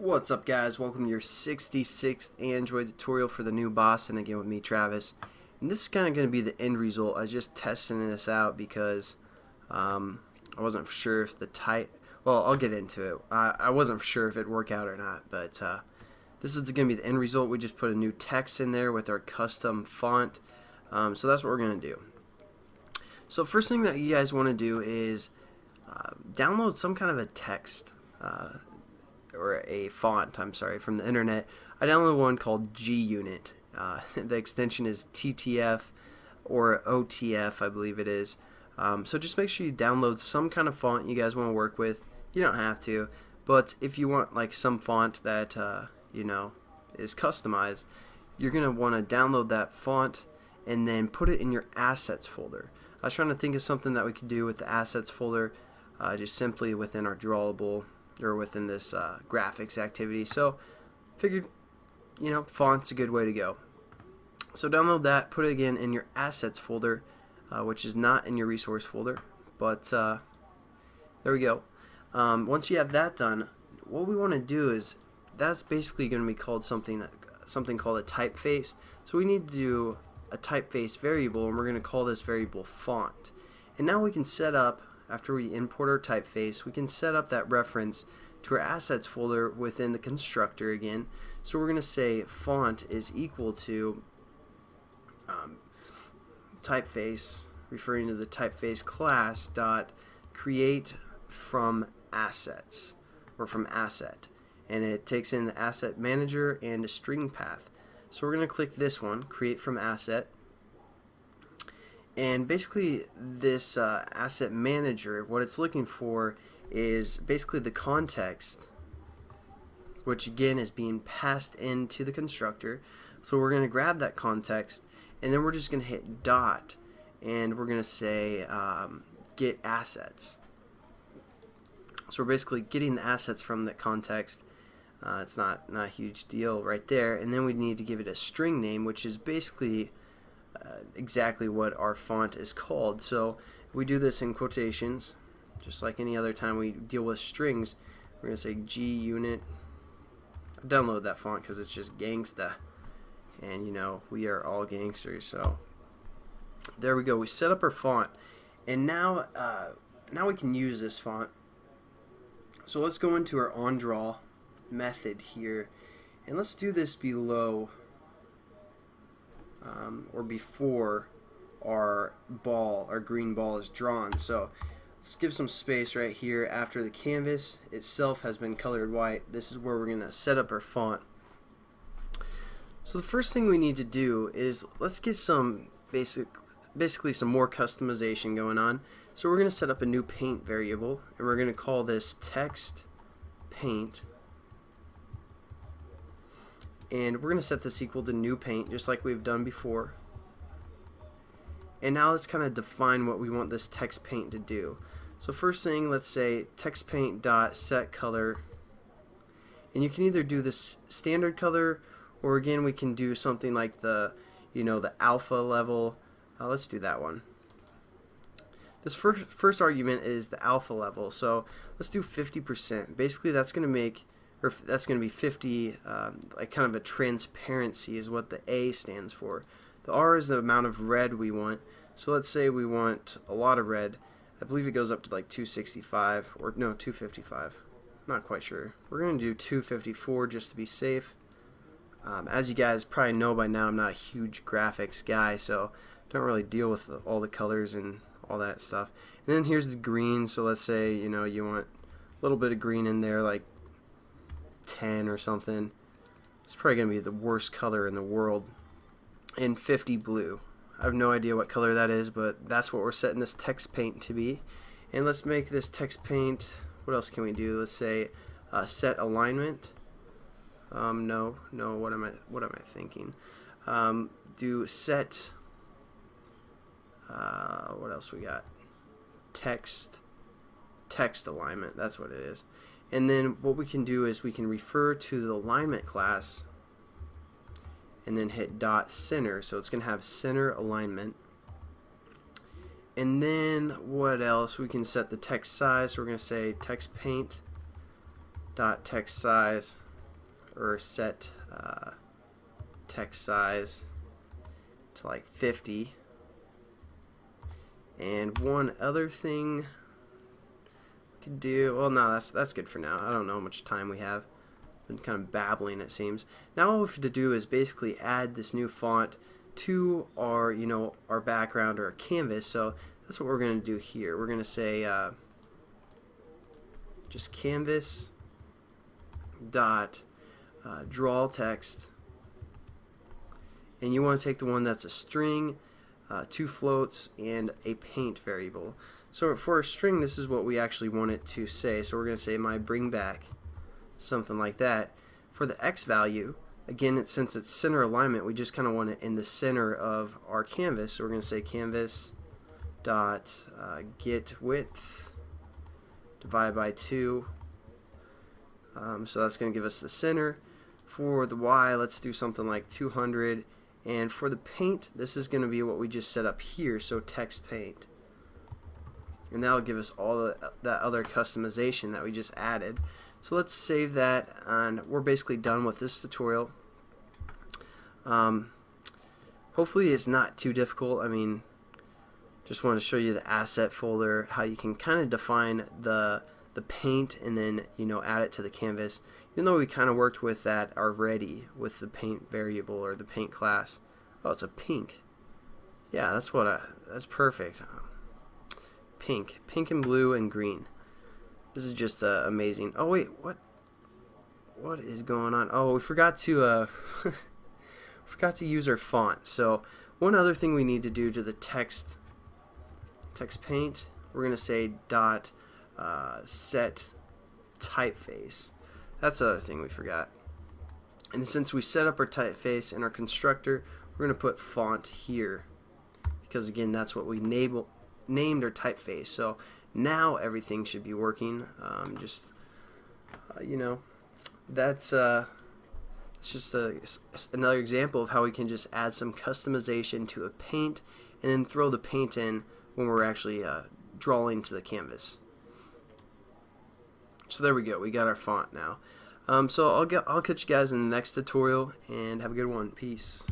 What's up, guys? Welcome to your 66th Android tutorial for the new boss, and again with me, Travis. And this is kind of going to be the end result. I was just testing this out because I wasn't sure if the well, I'll get into it. I wasn't sure if it'd work out or not, but this is going to be the end result. We just put a new text in there with our custom font, so that's what we're going to do. So first thing that you guys want to do is download some kind of a text or a font, I'm sorry, from the internet. I downloaded one called G-Unit. The extension is TTF or OTF, I believe it is. So just make sure you download some kind of font you guys want to work with. You don't have to, but if you want like some font that you know, is customized, you're gonna want to download that font and then put it in your assets folder. I was trying to think of something that we could do with the assets folder, just simply within our drawable or within this graphics activity. So figured, you know, font's a good way to go. So download that, put it again in your assets folder, which is not in your resource folder, but there we go. Once you have that done, what we want to do is, that's basically going to be called something called a typeface. So we need to do a typeface variable, and we're going to call this variable font. And now we can set up, after we import our typeface, we can set up that reference to our assets folder within the constructor again. So we're going to say font is equal to typeface, referring to the typeface class, dot create from assets, or from asset. And it takes in the asset manager and a string path. So we're going to click this one, create from asset. And basically this asset manager, what it's looking for is basically the context, which again is being passed into the constructor. So we're going to grab that context, and then we're just going to hit dot, and we're going to say get assets. So we're basically getting the assets from the context. It's not a huge deal right there. And then we need to give it a string name, which is basically exactly what our font is called. So we do this in quotations, just like any other time we deal with strings. We're going to say G-Unit. Download that font because it's just gangsta, and you know, we are all gangsters. So there we go. We set up our font, and now we can use this font. So let's go into our onDraw method here, and let's do this below or before our green ball is drawn. So let's give some space right here after the canvas itself has been colored white. This is where we're going to set up our font. So the first thing we need to do is let's get some basically some more customization going on. So we're going to set up a new paint variable, and we're going to call this text paint. And we're going to set this equal to new paint, just like we've done before. And now let's kind of define what we want this text paint to do. So first thing, let's say text paint dot set color, and you can either do this standard color, or again we can do something like the the alpha level. Let's do that one. This first argument is the alpha level, so let's do 50%. Basically that's going to make, or that's going to be 50, like kind of a transparency is what the A stands for. The R is the amount of red we want. So let's say we want a lot of red. I believe it goes up to like 265, or no, 255. I'm not quite sure. We're going to do 254 just to be safe. As you guys probably know by now, I'm not a huge graphics guy, so don't really deal with all the colors and all that stuff. And then here's the green. So let's say you want a little bit of green in there, like 10 or something. It's probably going to be the worst color in the world. And 50 blue. I have no idea what color that is, but that's what we're setting this text paint to be. And let's make this text paint, what else can we do? Let's say set alignment. No, what am I thinking? Do set, what else we got? Text alignment, that's what it is. And then what we can do is we can refer to the alignment class and then hit dot center, so it's going to have center alignment. And then what else? We can set the text size, so we're going to say text paint dot text size or set text size to like 50. And one other thing we could do, well, no, that's good for now. I don't know how much time we have. Been kind of babbling, it seems. Now all we have to do is basically add this new font to our, our background or our canvas. So that's what we're going to do here. We're going to say just canvas dot draw text, and you want to take the one that's a string, 2 floats, and a paint variable. So for a string, this is what we actually want it to say. So we're going to say my bring back, something like that. For the X value, again, since it's center alignment, we just kind of want it in the center of our canvas. So we're going to say canvas dot get width divided by 2. So that's going to give us the center. For the Y, let's do something like 200. And for the paint, this is going to be what we just set up here, so text paint. And that'll give us all that other customization that we just added. So let's save that, and we're basically done with this tutorial. Hopefully it's not too difficult. I mean, just wanted to show you the asset folder, how you can kind of define the paint and then add it to the canvas, even though we kind of worked with that already with the paint variable or the paint class. Oh, it's a pink. Yeah, that's perfect. Pink and blue and green. This is just amazing. Oh wait, what is going on? Oh, we forgot to forgot to use our font. So one other thing we need to do to the text paint, we're gonna say dot set typeface. That's the other thing we forgot. And since we set up our typeface in our constructor, we're going to put font here, because again, that's what we named our typeface. So now everything should be working. That's it's just another example of how we can just add some customization to a paint and then throw the paint in when we're actually drawing to the canvas. So there we go, we got our font now. So I'll catch you guys in the next tutorial, and have a good one. Peace.